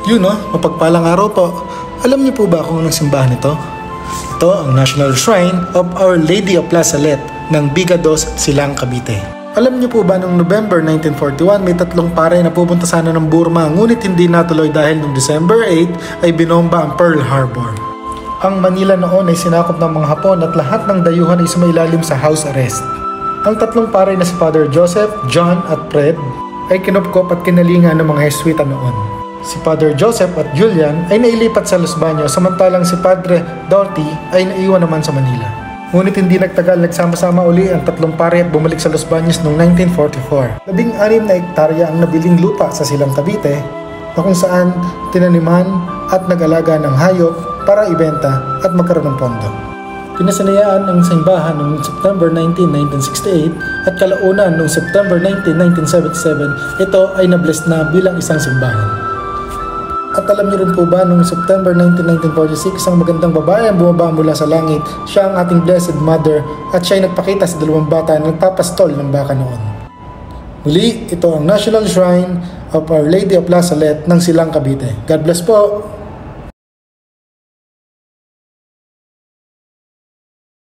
Yun no, mapagpalang araw po. Alam niyo po ba kung anong simbahan ito? Ito ang National Shrine of Our Lady of La Salette ng Bigados, Silang, Cavite. Alam niyo po ba noong November 1941 may tatlong pare na pupunta sana ng Burma ngunit hindi natuloy dahil noong December 8 ay binomba ang Pearl Harbor. Ang Manila noon ay sinakop ng mga Hapon at lahat ng dayuhan ay sumailalim sa house arrest. Ang tatlong pare na si Father Joseph, John at Fred ay kinupkop at kinalingan ng mga Jesuita noon. Si Father Joseph at Julian ay nailipat sa Los Baños samantalang si Padre Doughty ay naiwan naman sa Manila. Ngunit hindi nagtagal nagsama-sama uli ang tatlong pare at bumalik sa Los Baños noong 1944. 16 na hektarya ang nabiling lupa sa Silang, Cavite na kung saan tinaniman at nag-alaga ng hayop para ibenta at magkaroon ng pondo. Pinasanayaan ang simbahan noong September 19, 1968 at kalaunan noong September 19, 1977 ito ay nabless na bilang isang simbahan. At alam niyo rin po ba noong September 19, 1946 isang magandang babae ang bumaba mula sa langit. Siya ang ating Blessed Mother at siya ay nagpakita sa dalawang bata na nagpapastol ng baka noon. Muli, ito ang National Shrine of Our Lady of La Salette ng Silang, Cavite. God bless po!